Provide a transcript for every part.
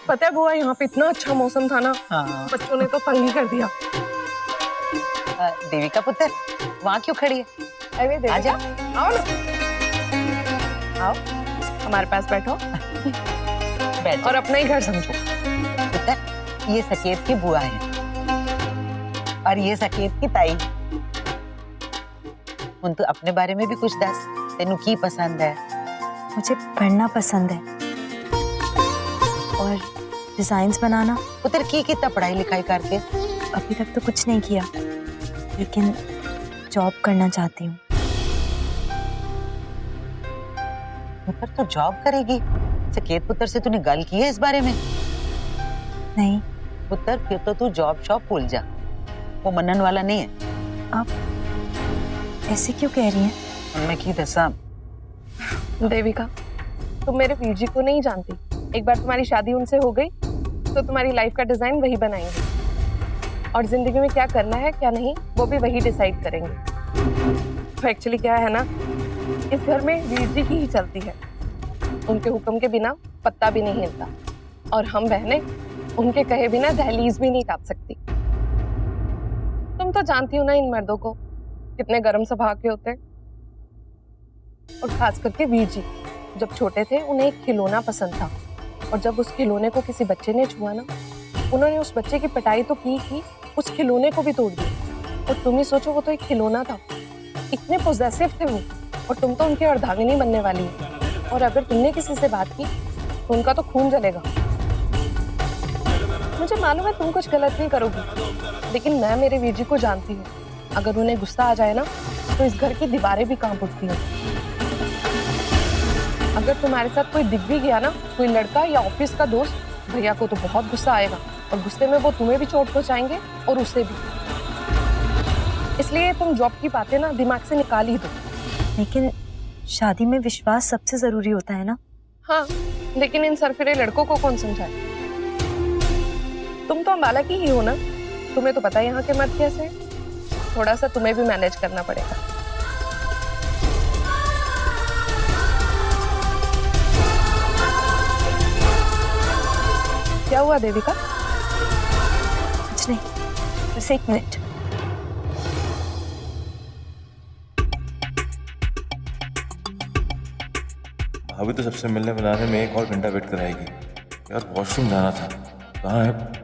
पता है बुआ, यहाँ पे इतना अच्छा मौसम था ना, बच्चों ने तो तंग ही कर दिया। देविका पुत्र, वहाँ क्यों खड़ी है? अरे देविका, आजा। आओ ना, आओ हमारे पास बैठो बैठ और अपना ही घर समझो। पुत्र, ये सकेत की बुआ है और ये सकेत की ताई। उन तो अपने बारे में भी कुछ दस, तेनू की पसंद है? मुझे पढ़ना पसंद है और डिजाइन्स बनाना। पुत्र की कितना पढ़ाई लिखाई करके? अभी तक तो कुछ नहीं किया, लेकिन जॉब करना चाहती हूँ। पुत्र तू जॉब करेगी? सकेत पुत्र से तूने गल की है इस बारे में? नहीं। पुत्र फिर तो तू जॉब शॉप भूल जा, वो मनन वाला नहीं है। आप ऐसे क्यों कह रही हैं? मैं की दसा देविका, तुम मेरे वीर जी को नहीं जानती। एक बार तुम्हारी शादी उनसे हो गई तो तुम्हारी लाइफ का डिजाइन वही बनाएंगे और जिंदगी में क्या करना है क्या नहीं वो भी वही डिसाइड करेंगे। तो एक्चुअली क्या है ना, इस घर में वीर जी की ही चलती है। उनके हुक्म के बिना पत्ता भी नहीं हिलता और हम बहनें उनके कहे बिना दहलीज भी नहीं काट सकती। तुम तो जानती हो ना इन मर्दों को, कितने गर्म स्वभाव के होते हैं। और खास करके वीर जी, जब छोटे थे उन्हें एक खिलौना पसंद था और जब उस खिलौने को किसी बच्चे ने छुआ ना, उन्होंने उस बच्चे की पिटाई तो की उस खिलौने को भी तोड़ दिया। और तुम ही सोचो, वो तो एक खिलौना था, इतने पोजेसिव थे वो, और तुम तो उनकी अर्धांगिनी बनने वाली है। और अगर तुमने किसी से बात की तो उनका तो खून जलेगा। मुझे मालूम है तुम कुछ गलत नहीं करोगी, लेकिन मैं मेरे वीर जी को जानती हूँ। अगर उन्हें गुस्सा आ जाए ना तो इस घर की दीवारें भी कांप उठती हैं। अगर तुम्हारे साथ कोई दिख भी गया ना, कोई लड़का या ऑफिस का दोस्त, भैया को तो बहुत गुस्सा आएगा और गुस्से में वो तुम्हें भी चोट पहुंचाएंगे और उसे भी। इसलिए तुम जॉब की बातें ना दिमाग से निकाल ही दो। लेकिन शादी में विश्वास सबसे जरूरी होता है ना। हाँ, लेकिन इन सरफिरे लड़कों को कौन समझाए? तुम तो अम्बाला की ही हो ना, तुम्हें तो पता है यहाँ के मर्द कैसे हैं। थोड़ा सा तुम्हें भी मैनेज करना पड़ेगा। क्या हुआ देविका? कुछ नहीं, बस एक मिनट। अभी तो सबसे मिलने मिलाने में 1 और घंटा वेट कराएगी। यार वॉशरूम जाना था, कहाँ है?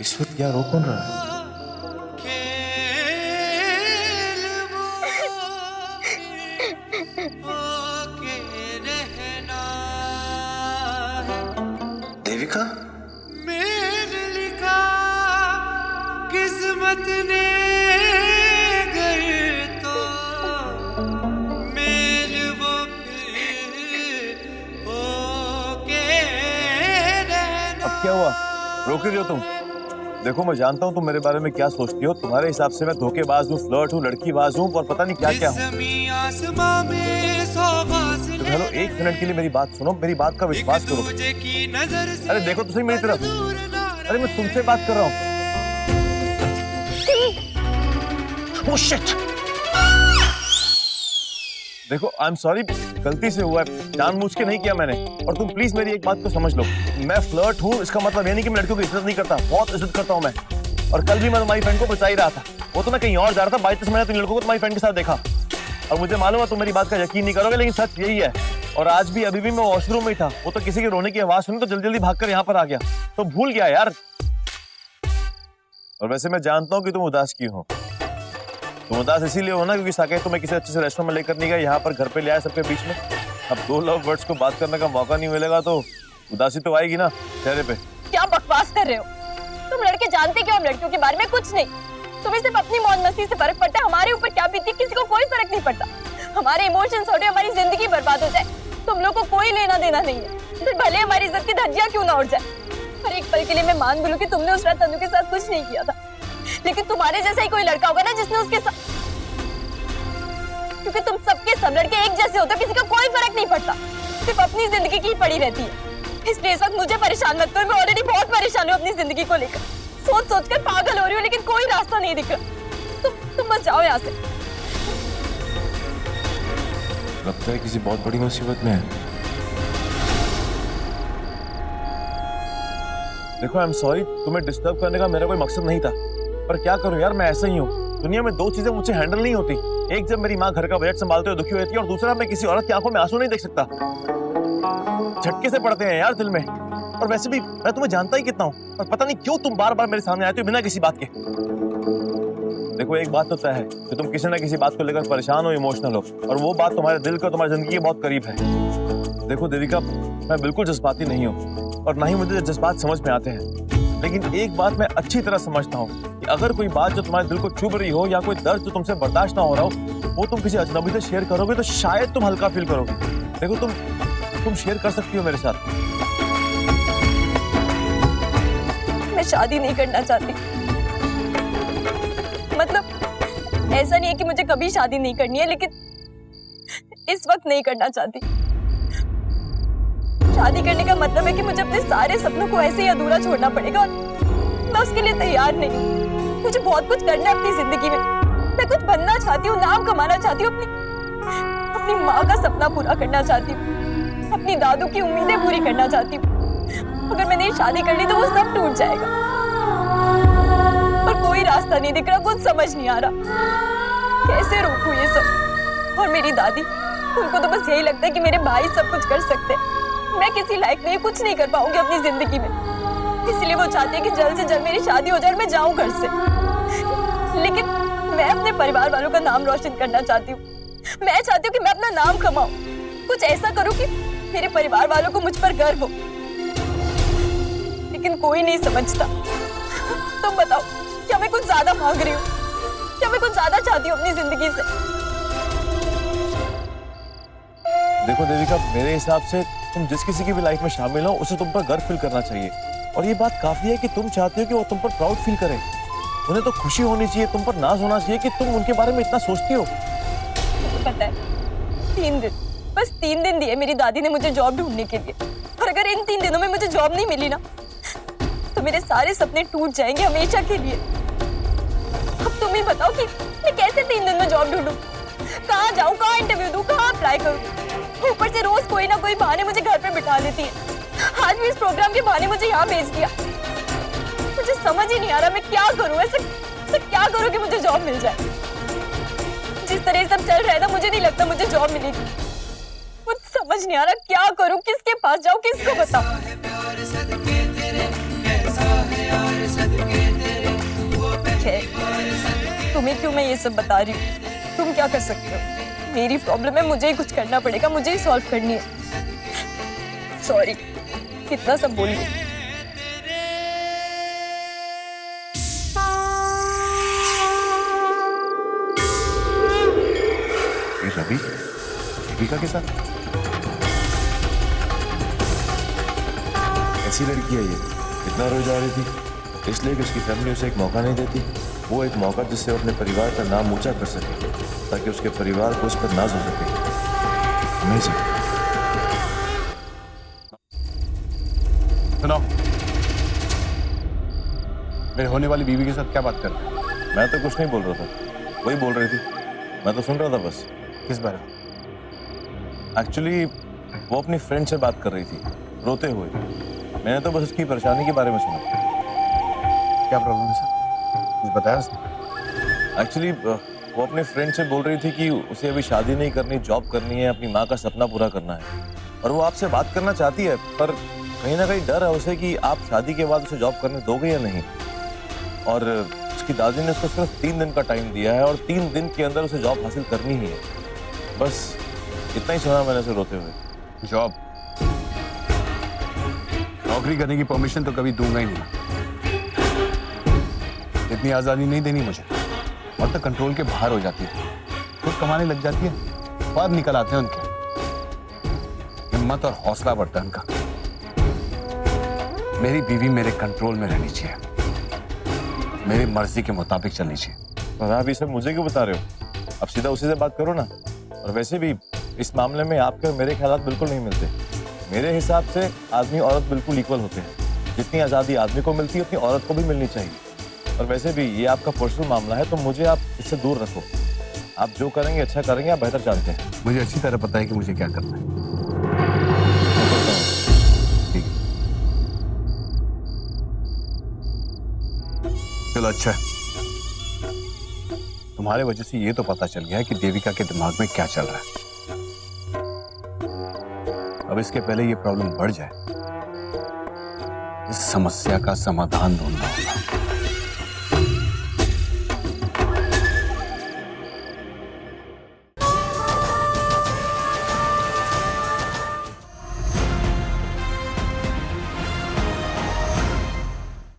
इस वक्त क्या रो कौन रहा है? देविका, मेरे लिखा किस्मत ने घर तो मेल वो फिर होके रहना। अब क्या हुआ, रोक रही हो तुम? देखो मैं जानता हूँ तुम मेरे बारे में क्या सोचती हो। तुम्हारे हिसाब से मैं धोखेबाज हूँ, फ्लर्ट हूँ, लड़कीबाज हूँ और पता नहीं क्या क्या हूँ। हेलो, 1 मिनट के लिए मेरी बात सुनो, मेरी बात का विश्वास करो। अरे देखो तो सही मेरी तरफ। अरे मैं तुमसे बात कर रहा हूँ। Oh shit! देखो आई एम सॉरी, गलती से हुआ है, जानबूझ के नहीं किया मैंने। और तुम प्लीज मेरी एक बात को समझ लो, मैं फ्लर्ट हूँ इसका मतलब ये नहीं कि मैं लड़कियों की इज्जत नहीं करता, बहुत इज्जत करता हूँ मैं। और कल भी मैं तुम्हारी फ्रेंड को बचा ही रहा था, वो तो मैं कहीं और जा रहा था। 22 मैंने 3 लड़कों को तुम्हारी फ्रेंड के साथ देखा और मुझे मालूम है तुम मेरी बात का यकीन नहीं करोगे, लेकिन सच यही है। और आज भी अभी भी मैं वॉशरूम में ही था, वो तो किसी के रोने की आवाज सुनी तो जल्दी जल्दी भागकर यहाँ पर आ गया, तो भूल गया यार। और वैसे मैं जानता हूँ कि तुम उदास क्यों हो। तुम उदास इसीलिए हो ना क्योंकि साकेत तुम्हें किसी अच्छे से रेस्टोरेंट में लेकर नहीं गया, यहाँ पर घर पे ले आया सबके बीच में। अब 2 लव वर्ड्स को बात करने का मौका नहीं मिलेगा तो उदासी तो आएगी ना चेहरे पे। क्या बकवास कर रहे हो तुम? लड़के जानते क्यों हम लड़कियों के बारे में कुछ नहीं। तुम्हें सिर्फ अपनी मौज मस्ती से फर्क पड़ता है, हमारे ऊपर क्या बीती किसी को कोई फर्क नहीं पड़ता। हमारे इमोशंस हो हमारी जिंदगी बर्बाद हो जाए, तुम लोग को कोई लेना देना नहीं है, फिर भले हमारी इज्जत की धज्जियां क्यों ना उड़ जाए। पर एक पल के लिए मैं मान भी लूं कि तुमने उस रात तनु के साथ कुछ नहीं किया था, लेकिन तुम्हारे जैसा ही कोई लड़का होगा ना जिसने उसके साथ, क्योंकि तुम सबके सब लड़के एक जैसे होते, किसी का कोई फर्क नहीं पड़ता। सिर्फ अपनी जिंदगी की ही पड़ी रहती है। इसलिए इस वक्त मुझे परेशान मत करो, मैं ऑलरेडी बहुत परेशान हूँ अपनी जिंदगी को लेकर। सोच सोच कर पागल हो रही हूँ, लेकिन कोई रास्ता नहीं दिख रहा। तुम बस जाओ यहाँ से। लगता है किसी बहुत बड़ी मुसीबत में है। देखो आई एम सॉरी, तुम्हें डिस्टर्ब करने का मेरा कोई मकसद नहीं था, पर क्या करूं यार, मैं ऐसा ही हूँ। दुनिया में दो चीजें मुझसे हैंडल नहीं होती। एक, जब मेरी माँ घर का बजट संभालते हुए दुखी होती है, और दूसरा, मैं किसी औरत की आंखों में आंसू नहीं देख सकता। झटके से पड़ते हैं यार दिल में। और वैसे भी मैं तुम्हें जानता ही कितना हूँ, पर पता नहीं क्यों तुम बार बार मेरे सामने आते हो बिना किसी बात के। देखो एक बात तो तय है कि तुम किसी ना किसी बात को लेकर परेशान हो, इमोशनल हो, और वो बात तुम्हारे दिल का, तुम्हारी जिंदगी के बहुत करीब है। देखो देविका, मैं बिल्कुल जज्बाती नहीं हूँ, और ना ही मुझे जज्बात समझ में आते हैं। लेकिन एक बात मैं अच्छी तरह समझता हूँ कि अगर कोई बात जो तुम्हारे दिल को चुभ रही हो, या कोई दर्द जो तुमसे बर्दाश्त ना हो रहा हो, वो तुम किसी अजनबी से शेयर करोगे तो शायद तुम हल्का फील करोगे। देखो तुम शेयर कर सकती हो मेरे साथ। मैं शादी नहीं करना चाहती। मतलब ऐसा नहीं है कि मुझे कभी शादी नहीं करनी है, लेकिन इस वक्त नहीं करना चाहती। शादी करने का मतलब है कि मुझे अपने सारे सपनों को ऐसे ही अधूरा छोड़ना पड़ेगा, और मैं उसके लिए तैयार नहीं। मुझे बहुत कुछ करना है अपनी जिंदगी में। मैं कुछ बनना चाहती हूँ, नाम कमाना चाहती हूँ, अपनी माँ का सपना पूरा करना चाहती हूँ, अपनी दादू की उम्मीदें पूरी करना चाहती हूँ। अगर मैंने ये शादी कर ली तो वो सब टूट जाएगा, पर कोई रास्ता नहीं दिख रहा, कुछ समझ नहीं आ रहा कैसे रोकूं ये सब। और मेरी दादी, उनको तो बस यही लगता है कि मेरे भाई सब कुछ कर सकते हैं, मैं किसी लायक नहीं, कुछ नहीं कर पाऊंगी अपनी जिंदगी में। इसलिए वो चाहते हैं कि जल्द से जल्द मेरी शादी हो जाए और मैं जाऊं घर से। लेकिन मैं अपने परिवार वालों का नाम रोशन करना चाहती हूँ। मैं चाहती हूँ कि मैं अपना नाम कमाऊं, कुछ ऐसा करूं कि मेरे परिवार वालों को मुझ पर गर्व हो, लेकिन कोई नहीं समझता। तुम बताओ, क्या मैं कुछ ज्यादा मांग रही हूँ? क्या मैं कुछ ज्यादा चाहती हूँ अपनी जिंदगी से? देखो देविका, मेरे हिसाब से तुम जिस किसी की भी लाइफ में शामिल हो, उसे तुम पर गर्व फील करना चाहिए। और ये बात काफी है कि तुम चाहती हो कि वो तुम पर प्राउड फील करें। उन्हें तो खुशी होनी चाहिए, तुम पर नाज होना चाहिए कि तुम उनके बारे में इतना सोचती हो। मुझे पता है, 3 दिन, बस 3 दिन दिए मेरी दादी ने मुझे जॉब ढूंढने के लिए, और अगर इन 3 दिनों में मुझे जॉब नहीं मिली ना, तो मेरे सारे सपने टूट जाएंगे हमेशा के लिए। अब तुम ही बताओ कि मैं कैसे 3 दिन में जॉब ढूंढूं? कहाँ जाऊं, कहाँ इंटरव्यू दूं, कहाँ अप्लाई करूं? ऊपर से रोज कोई ना कोई बहाने मुझे घर पे बिठा लेती है। आज भी इस प्रोग्राम के बहाने मुझे यहाँ भेज दिया। मुझे समझ ही नहीं आ रहा मैं क्या करूं, ऐसे क्या करूं कि मुझे जॉब मिल जाए। जिस तरह सब चल रहा है ना, मुझे नहीं लगता मुझे जॉब मिलेगी। मुझे समझ नहीं आ रहा क्या करूं, किसके पास जाऊं, किसको बताऊं। तुम्हें क्यों मैं ये सब बता रही हूँ? तुम क्या कर सकते हो? मेरी प्रॉब्लम है, मुझे ही कुछ करना पड़ेगा, मुझे ही सॉल्व करनी है। सॉरी, कितना सब बोल रही। रवि, दीपिका के साथ ऐसी लड़की है ये, इतना रोज आ रही थी, इसलिए कि उसकी फैमिली उसे एक मौका नहीं देती। वो एक मौका जिससे वो अपने परिवार का नाम ऊंचा कर सके, ताकि उसके परिवार को उस पर नाज हो सके। अमेजिंग। सुनो, मेरे होने वाली बीवी के साथ क्या बात कर रहे हो? मैं तो कुछ नहीं बोल रहा था, वही बोल रही थी, मैं तो सुन रहा था बस। किस बारे में? एक्चुअली वो अपनी फ्रेंड से बात कर रही थी, रोते हुए। मैंने तो बस उसकी परेशानी के बारे में सुना। क्या प्रॉब्लम है सर? कुछ बताया उसने? एक्चुअली वो अपने फ्रेंड से बोल रही थी कि उसे अभी शादी नहीं करनी, जॉब करनी है, अपनी माँ का सपना पूरा करना है। और वो आपसे बात करना चाहती है, पर कहीं ना कहीं डर है उसे कि आप शादी के बाद उसे जॉब करने दोगे या नहीं। और उसकी दादी ने उसको सिर्फ 3 दिन का टाइम दिया है, और 3 दिन के अंदर उसे जॉब हासिल करनी ही है। बस इतना ही सुना मैंने उसे रोते हुए। जॉब, नौकरी करने की परमिशन तो कभी दूंगा ही नहीं। इतनी आजादी नहीं देनी मुझे, और तो कंट्रोल के बाहर हो जाती है, खुद कमाने लग जाती है, बाद निकल आते हैं उनके। हिम्मत और हौसला बढ़ता है उनका। मेरी बीवी मेरे कंट्रोल में रहनी चाहिए, मेरी मर्जी के मुताबिक चलनी चाहिए। और आप ये सब मुझे क्यों बता रहे हो? अब सीधा उसी से बात करो ना। और वैसे भी इस मामले में आपके और मेरे ख्यालात बिल्कुल नहीं मिलते। मेरे हिसाब से आदमी औरत बिल्कुल इक्वल होते हैं। जितनी आज़ादी आदमी को मिलती है उतनी औरत को भी मिलनी चाहिए। और वैसे भी ये आपका पर्सनल मामला है, तो मुझे आप इससे दूर रखो। आप जो करेंगे अच्छा करेंगे, आप बेहतर जानते हैं। मुझे अच्छी तरह पता है कि मुझे क्या करना है। ठीक है, चलो अच्छा है। तुम्हारे वजह से ये तो पता चल गया है कि देविका के दिमाग में क्या चल रहा है। अब इसके पहले ये प्रॉब्लम बढ़ जाए, इस समस्या का समाधान ढूंढना होगा।